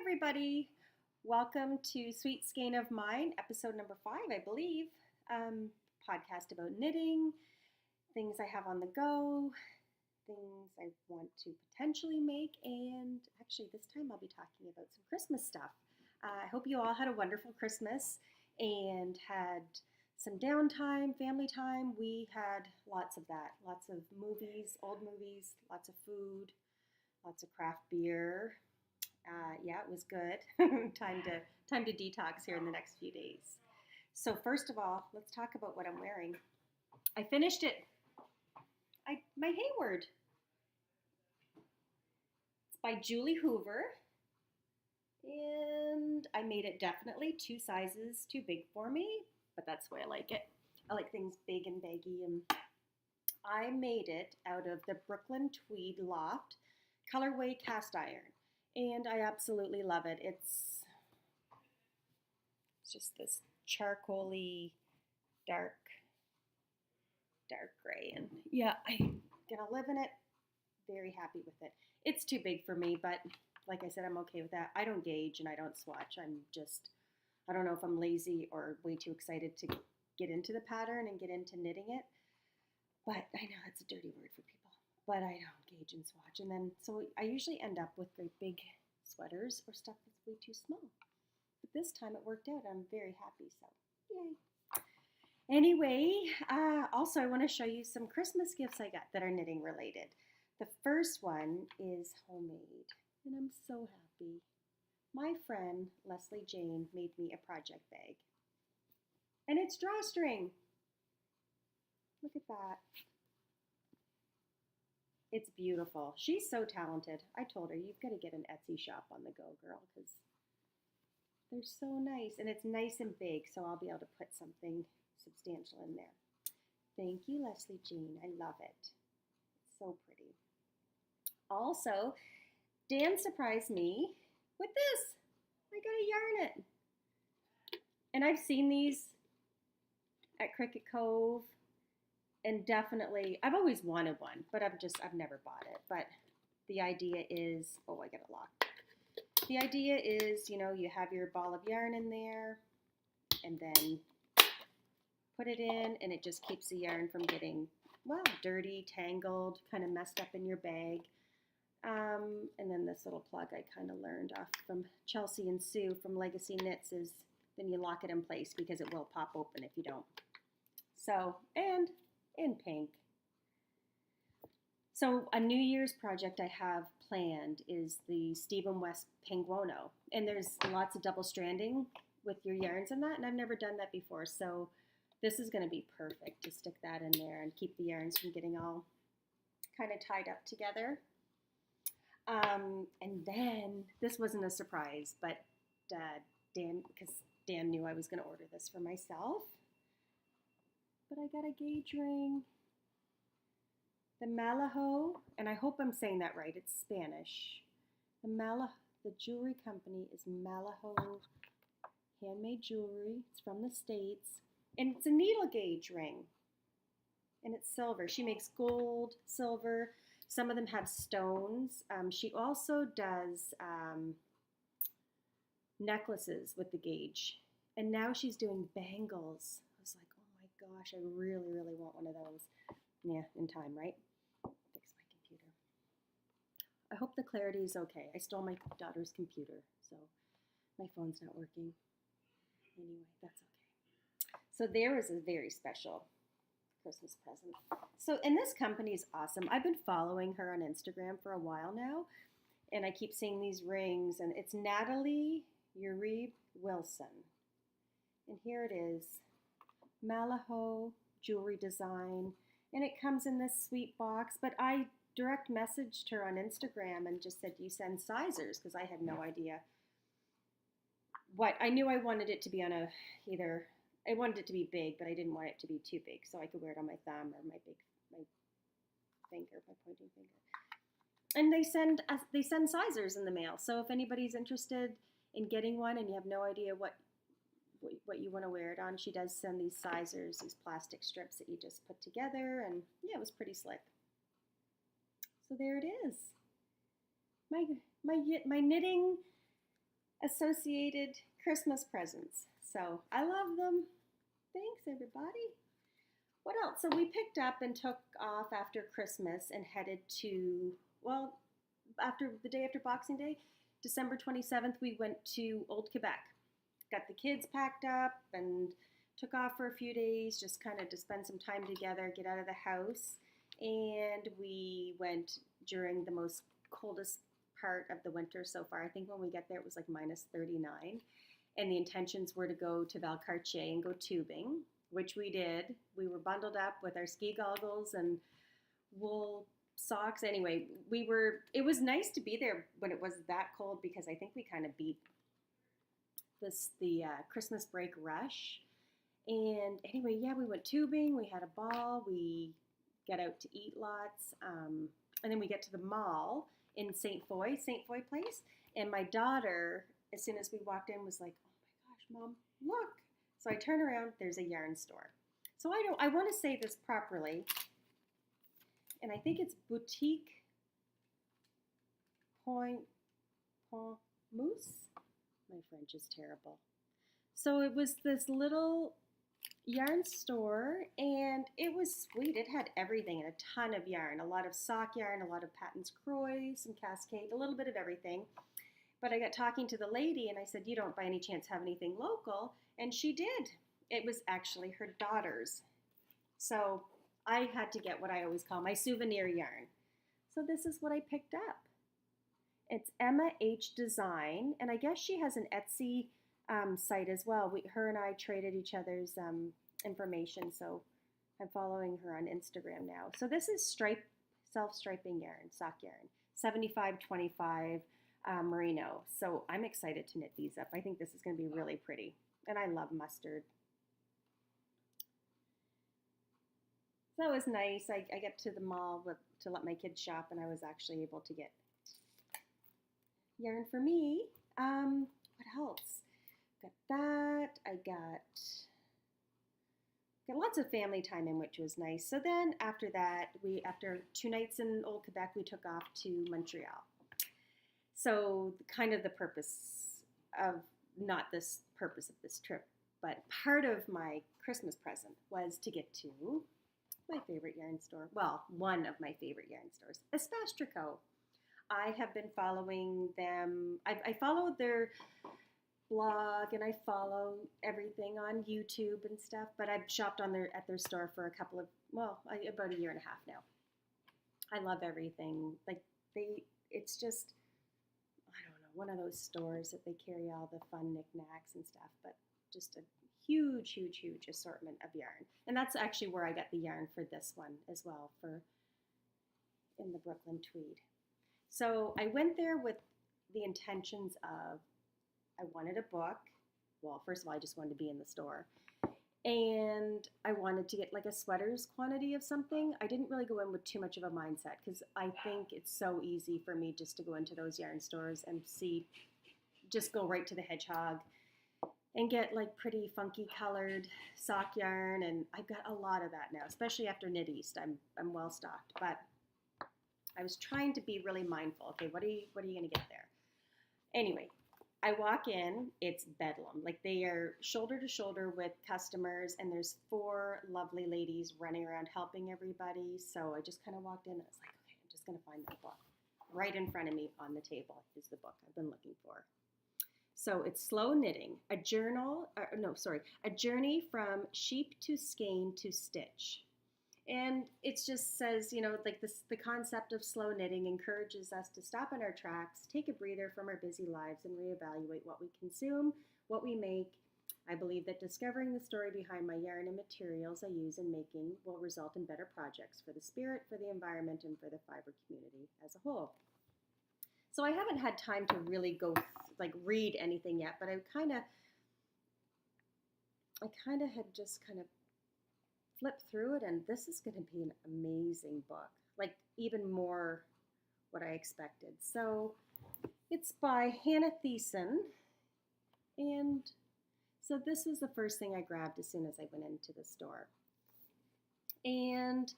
everybody. Welcome to Sweet Skein of Mine, episode number 5, I believe. Podcast about knitting, things I have on the go, things I want to potentially make, and actually this time I'll be talking about some Christmas stuff. I hope you all had a wonderful Christmas and had some downtime, family time. We had lots of that, lots of movies, old movies, lots of food, lots of craft beer. Yeah, it was good. time to detox here in the next few days. So first of all, let's talk about what I'm wearing. I finished it. My Hayward. It's by Julie Hoover, and I made it definitely 2 sizes too big for me, but that's the way I like it. I like things big and baggy, and I made it out of the Brooklyn Tweed Loft colorway cast iron. And I absolutely love it. It's just this charcoaly, dark gray. And yeah, I'm gonna live in it. Very happy with it. It's too big for me, but like I said, I'm okay with that. I don't gauge and I don't swatch. I don't know if I'm lazy or way too excited to get into the pattern and get into knitting it. But I know that's a dirty word for people. But I don't gauge and swatch. And then, so I usually end up with great big sweaters or stuff that's way too small. But this time it worked out. I'm very happy, so yay. Anyway, also I want to show you some Christmas gifts I got that are knitting related. The first one is homemade, and I'm so happy. My friend, Leslie Jane, made me a project bag. And it's drawstring. Look at that. It's beautiful. She's so talented. I told her, you've got to get an Etsy shop on the go, girl, because they're so nice. And it's nice and big, so I'll be able to put something substantial in there. Thank you, Leslie Jean. I love it. It's so pretty. Also, Dan surprised me with this. I got a yarn it. And I've seen these at Cricket Cove. And definitely, I've always wanted one, but I've never bought it. But the idea is, oh, I got it locked. The idea is, you have your ball of yarn in there, and then put it in, and it just keeps the yarn from getting, well, dirty, tangled, kind of messed up in your bag. And then this little plug I kind of learned off from Chelsea and Sue from Legacy Knits is then you lock it in place because it will pop open if you don't. So, and in pink. So a New Year's project I have planned is the Stephen West Penguono. And there's lots of double stranding with your yarns in that, and I've never done that before. So this is going to be perfect to stick that in there and keep the yarns from getting all kind of tied up together. And then, this wasn't a surprise, but because Dan knew I was going to order this for myself. But I got a gauge ring, the Malaho, and I hope I'm saying that right, it's Spanish. The jewelry company is Malaho Handmade Jewelry. It's from the States, and it's a needle gauge ring, and it's silver. She makes gold, silver, some of them have stones. She also does necklaces with the gauge, and now she's doing bangles. I was like, gosh, I really, really want one of those. Yeah, in time, right? Fix my computer. I hope the clarity is okay. I stole my daughter's computer, so my phone's not working. Anyway, that's okay. So there is a very special Christmas present. So, and this company is awesome. I've been following her on Instagram for a while now, and I keep seeing these rings, and it's Natalie Uribe Wilson. And here it is. Malaho jewelry design, and it comes in this sweet box, but I direct messaged her on Instagram and just said, do you send sizers? Because I had no idea what, I knew I wanted it to be on I wanted it to be big, but I didn't want it to be too big, so I could wear it on my thumb or my pointing finger. And they send sizers in the mail, so if anybody's interested in getting one and you have no idea what you want to wear it on, she does send these sizers, these plastic strips that you just put together, and yeah, it was pretty slick. So there it is. My knitting associated Christmas presents. So I love them. Thanks, everybody. What else? So we picked up and took off after Christmas and headed to, well, after the day after Boxing Day, December 27th, we went to Old Quebec. Got the kids packed up and took off for a few days, just kind of to spend some time together, get out of the house. And we went during the most coldest part of the winter so far. I think when we get there, it was like minus 39. And the intentions were to go to Valcartier and go tubing, which we did. We were bundled up with our ski goggles and wool socks. Anyway, it was nice to be there when it was that cold because I think we kind of beat the Christmas break rush. And anyway, yeah, we went tubing. We had a ball. We got out to eat lots. And then we get to the mall in St. Foy Place. And my daughter, as soon as we walked in, was like, oh my gosh, Mom, look. So I turn around, there's a yarn store. So I want to say this properly. And I think it's Boutique Point Mousse. My French is terrible. So it was this little yarn store, and it was sweet. It had everything and a ton of yarn, a lot of sock yarn, a lot of Patons Croix, some Cascade, a little bit of everything. But I got talking to the lady, and I said, you don't by any chance have anything local? And she did. It was actually her daughter's. So I had to get what I always call my souvenir yarn. So this is what I picked up. It's Emma H. Design, and I guess she has an Etsy site as well. Her and I traded each other's information, so I'm following her on Instagram now. So this is self-striping yarn, sock yarn, 75/25 merino. So I'm excited to knit these up. I think this is going to be really pretty, and I love mustard. So that was nice. I got to the mall to let my kids shop, and I was actually able to get yarn for me. What else? Got that. I got lots of family time in, which was nice. So then after that, after 2 nights in Old Quebec, we took off to Montreal. So kind of the purpose of, not this purpose of this trip, but part of my Christmas present was to get to my favorite yarn store. Well, one of my favorite yarn stores, Espace Tricot. I have been following them. I followed their blog and I follow everything on YouTube and stuff, but I've shopped at their store for about a year and a half now. I love everything. Like it's just, I don't know, one of those stores that they carry all the fun knickknacks and stuff, but just a huge, huge, huge assortment of yarn. And that's actually where I got the yarn for this one as well, in the Brooklyn tweed. So I went there with the intentions of, I wanted a book. Well, first of all, I just wanted to be in the store. And I wanted to get like a sweater's quantity of something. I didn't really go in with too much of a mindset because I think it's so easy for me just to go into those yarn stores and just go right to the hedgehog and get like pretty funky colored sock yarn. And I've got a lot of that now, especially after Knit East. I'm well stocked, but I was trying to be really mindful. Okay, what are you going to get there? Anyway, I walk in, it's bedlam. Like they are shoulder to shoulder with customers, and there's 4 lovely ladies running around helping everybody. So I just kind of walked in and I was like, okay, I'm just going to find that book. Right in front of me on the table is the book I've been looking for. So it's Slow Knitting, a journey from sheep to skein to stitch. And it just says, like the concept of slow knitting encourages us to stop in our tracks, take a breather from our busy lives, and reevaluate what we consume, what we make. I believe that discovering the story behind my yarn and materials I use in making will result in better projects for the spirit, for the environment, and for the fiber community as a whole. So I haven't had time to really go read anything yet, but I kind of had just flipped through it, and this is going to be an amazing book, like even more what I expected. So it's by Hannah Thiessen, and so this was the first thing I grabbed as soon as I went into the store. And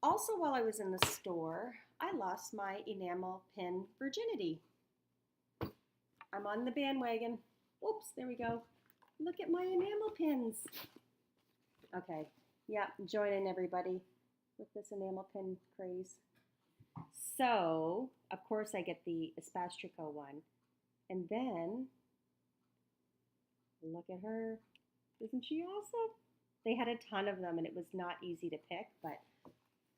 also while I was in the store, I lost my enamel pin virginity. I'm on the bandwagon. Oops, there we go. Look at my enamel pins. Okay, yeah, join in everybody with this enamel pin craze. So, of course, I get the espace tricot one. And then, look at her. Isn't she awesome? They had a ton of them, and it was not easy to pick, but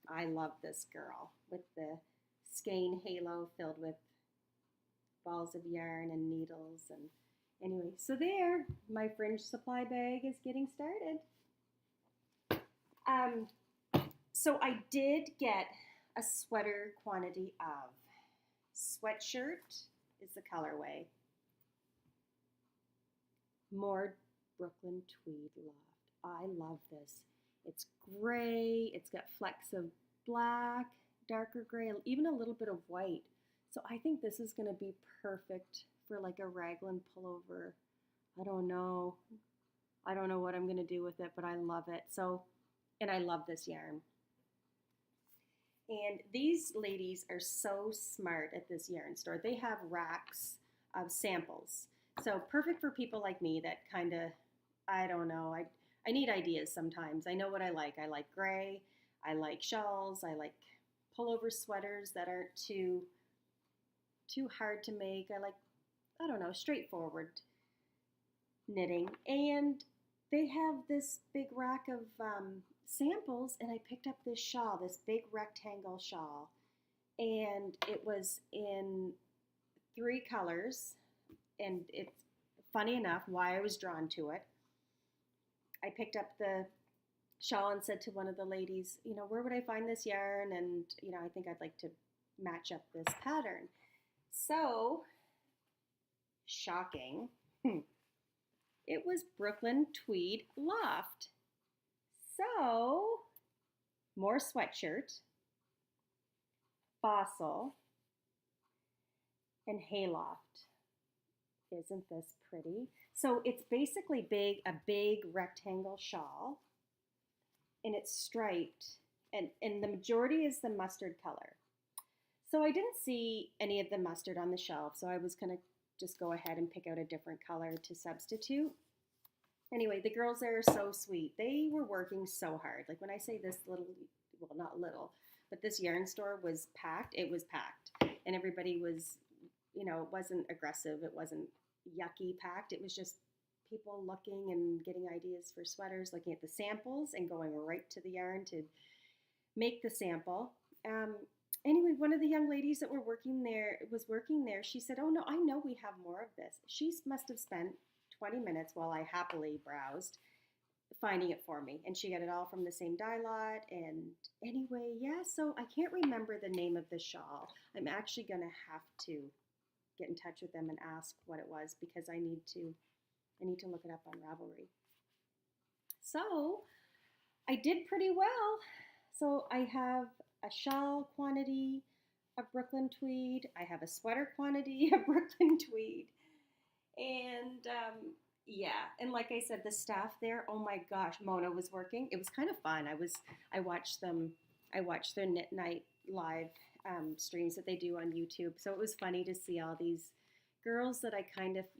I love this girl with the skein halo filled with balls of yarn and needles. And anyway, so there, my fringe supply bag is getting started. So I did get a sweater quantity of sweatshirt is the colorway. More Brooklyn Tweed Loft. I love this. It's gray. It's got flecks of black, darker gray, even a little bit of white. So I think this is going to be perfect for like a raglan pullover. I don't know. I don't know what I'm going to do with it, but I love it. So, and I love this yarn. And these ladies are so smart at this yarn store. They have racks of samples. So perfect for people like me that kind of, I don't know, I need ideas sometimes. I know what I like. I like gray. I like shawls. I like pullover sweaters that aren't too hard to make. I like, I don't know, straightforward knitting. And they have this big rack of samples, and I picked up this shawl, this big rectangle shawl, and it was in 3 colors, and it's funny enough why I was drawn to it. I picked up the shawl and said to one of the ladies, you know, where would I find this yarn? And, you know, I think I'd like to match up this pattern. So, shocking, it was Brooklyn Tweed Loft. So, more sweatshirt, fossil, and hayloft. Isn't this pretty? So it's basically a big rectangle shawl, and it's striped, and the majority is the mustard color. So I didn't see any of the mustard on the shelf, so I was gonna just go ahead and pick out a different color to substitute. Anyway, the girls there are so sweet. They were working so hard. Like when I say this little, well, not little, but this yarn store was packed, it was packed. And everybody was, you know, it wasn't aggressive. It wasn't yucky packed. It was just people looking and getting ideas for sweaters, looking at the samples and going right to the yarn to make the sample. Anyway, one of the young ladies that was working there, she said, oh no, I know we have more of this. She must have spent 20 minutes while I happily browsed, finding it for me. And she got it all from the same dye lot. And anyway, yeah, so I can't remember the name of the shawl. I'm actually going to have to get in touch with them and ask what it was, because I need to look it up on Ravelry. So I did pretty well. So I have a shawl quantity of Brooklyn Tweed. I have a sweater quantity of Brooklyn Tweed. And yeah, and like I said, the staff there, oh my gosh, Mona was working. It was kind of fun. I watched their knit night live streams that they do on YouTube. So it was funny to see all these girls that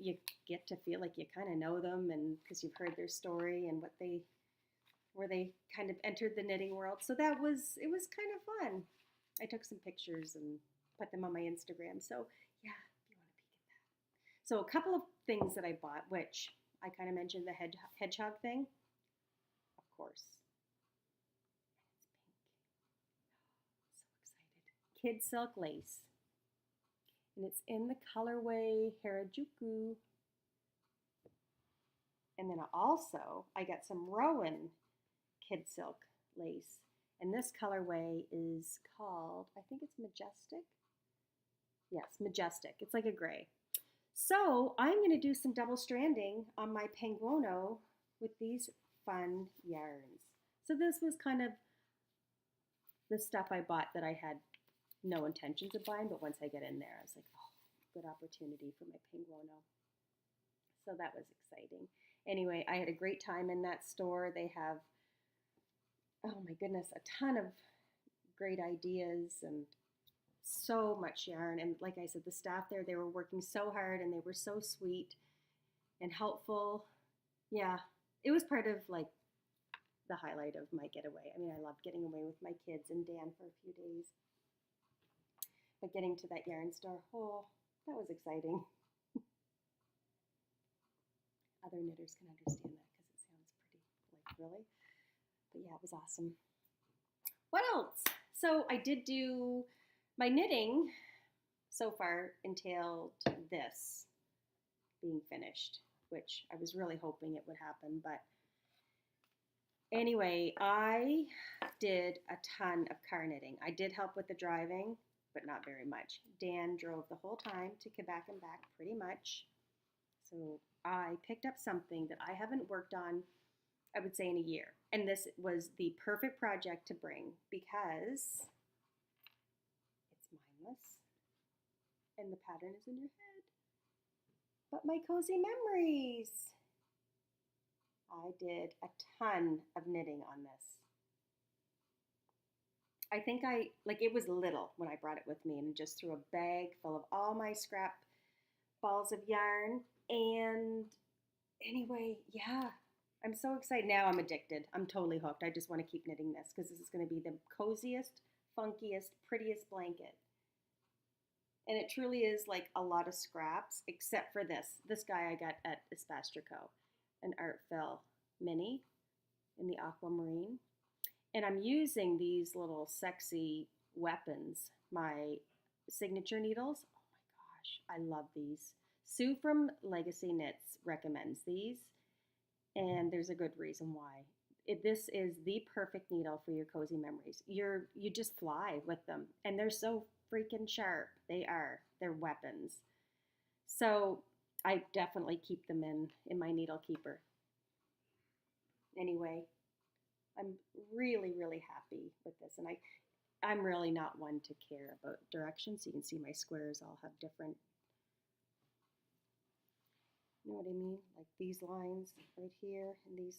you get to feel like you kind of know them, and because you've heard their story and where they kind of entered the knitting world. So it was kind of fun. I took some pictures and put them on my Instagram. So yeah, if you want to peek at that. So a couple of things that I bought, which I kind of mentioned the hedgehog thing, of course. It's pink. So excited. Kid silk lace. And it's in the colorway Harajuku. And then I got some Rowan kid silk lace. And this colorway is called, I think it's Majestic. Yes, Majestic. It's like a gray. So I'm going to do some double stranding on my Penguono with these fun yarns. So this was kind of the stuff I bought that I had no intentions of buying, but once I get in there, I was like, oh, good opportunity for my Penguono. So that was exciting. Anyway, I had a great time in that store. They have, oh my goodness, a ton of great ideas and so much yarn. And like I said, the staff there, they were working so hard and they were so sweet and helpful. Yeah, it was part of like the highlight of my getaway. I mean, I loved getting away with my kids and Dan for a few days. But getting to that yarn store, oh, that was exciting. Other knitters can understand that because it sounds pretty like really. But yeah, it was awesome. What else? So I did do my knitting so far entailed this being finished, which I was really hoping it would happen. But anyway, I did a ton of car knitting. I did help with the driving, but not very much. Dan drove the whole time to Quebec and back pretty much. So I picked up something that I haven't worked on, I would say, in a year. And this was the perfect project to bring because it's mindless and the pattern is in your head. But my cozy memories. I did a ton of knitting on this. I think it was little when I brought it with me and just threw a bag full of all my scrap balls of yarn. And anyway, yeah, I'm so excited. Now I'm addicted. I'm totally hooked. I just want to keep knitting this because this is going to be the coziest, funkiest, prettiest blanket. And it truly is like a lot of scraps, except for this. This guy I got at Espace Tricot, an Art Fill mini in the aquamarine. And I'm using these little sexy weapons, my signature needles. Oh my gosh, I love these. Sue from Legacy Knits recommends these, and there's a good reason why. This is the perfect needle for your cozy memories. You just fly with them, and they're so freaking sharp. They're weapons. So I definitely keep them in my needle keeper. Anyway, I'm really, really happy with this, and I'm really not one to care about directions. You can see my squares all have different, you know what I mean? Like these lines right here and these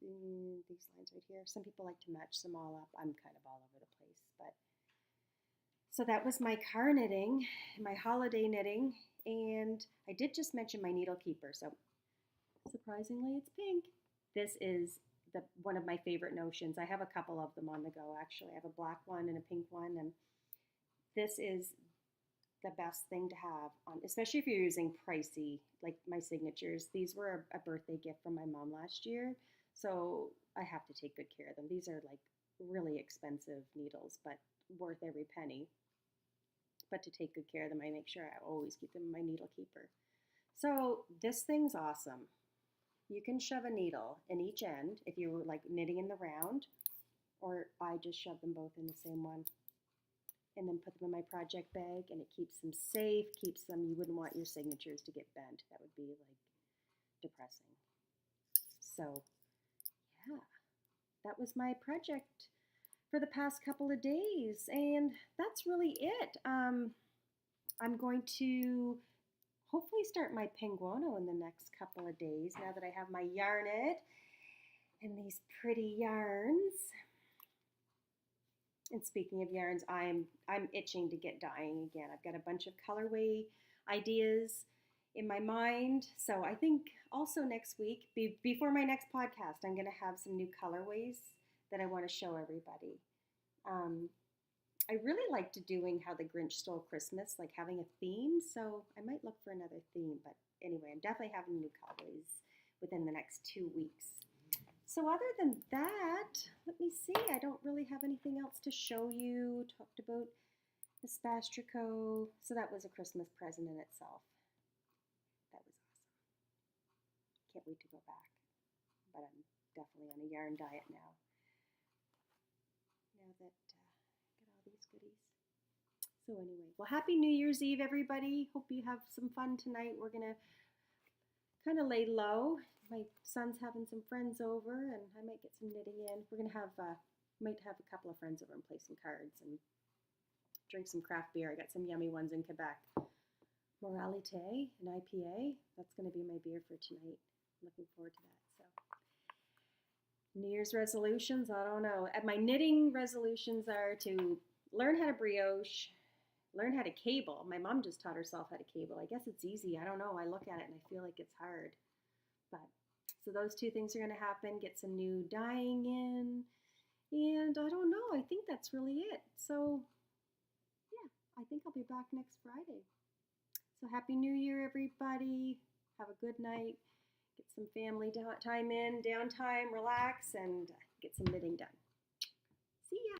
lines right here. Some people like to match them all up. I'm kind of all over the place, but so that was my car knitting, my holiday knitting, and I did just mention my needle keeper. So surprisingly, it's pink. This is one of my favorite notions. I have a couple of them on the go, actually. I have a black one and a pink one, and this is the best thing to have on, especially if you're using pricey, like my signatures. These were a birthday gift from my mom last year, so I have to take good care of them. These are like really expensive needles, but worth every penny. But to take good care of them, I make sure I always keep them in my needle keeper. So this thing's awesome. You can shove a needle in each end if you were like knitting in the round, or I just shove them both in the same one and then put them in my project bag, and it keeps them safe, you wouldn't want your signatures to get bent. That would be like depressing. So yeah, that was my project for the past couple of days, and that's really it. I'm going to hopefully start my penguono in the next couple of days now that I have my yarnet and these pretty yarns. And speaking of yarns, I'm itching to get dyeing again. I've got a bunch of colorway ideas in my mind. So I think also next week, before my next podcast, I'm going to have some new colorways that I want to show everybody. I really liked doing How the Grinch Stole Christmas, like having a theme. So I might look for another theme. But anyway, I'm definitely having new colorways within the next 2 weeks. So other than that, let me see. I don't really have anything else to show you. Talked about the Espace Tricot. So that was a Christmas present in itself. That was awesome. Can't wait to go back. But I'm definitely on a yarn diet now. Now that I got all these goodies. So anyway, well, happy New Year's Eve, everybody. Hope you have some fun tonight. We're going to kind of lay low. My son's having some friends over, and I might get some knitting in. We're going to might have a couple of friends over and play some cards and drink some craft beer. I got some yummy ones in Quebec. Moralité, an IPA. That's going to be my beer for tonight. I'm looking forward to that. So, New Year's resolutions, I don't know. My knitting resolutions are to learn how to brioche, learn how to cable. My mom just taught herself how to cable. I guess it's easy. I don't know. I look at it and I feel like it's hard. But so those two things are going to happen. Get some new dyeing in. And I don't know. I think that's really it. So yeah, I think I'll be back next Friday. So Happy New Year, everybody. Have a good night. Get some family time in, downtime, relax, and get some knitting done.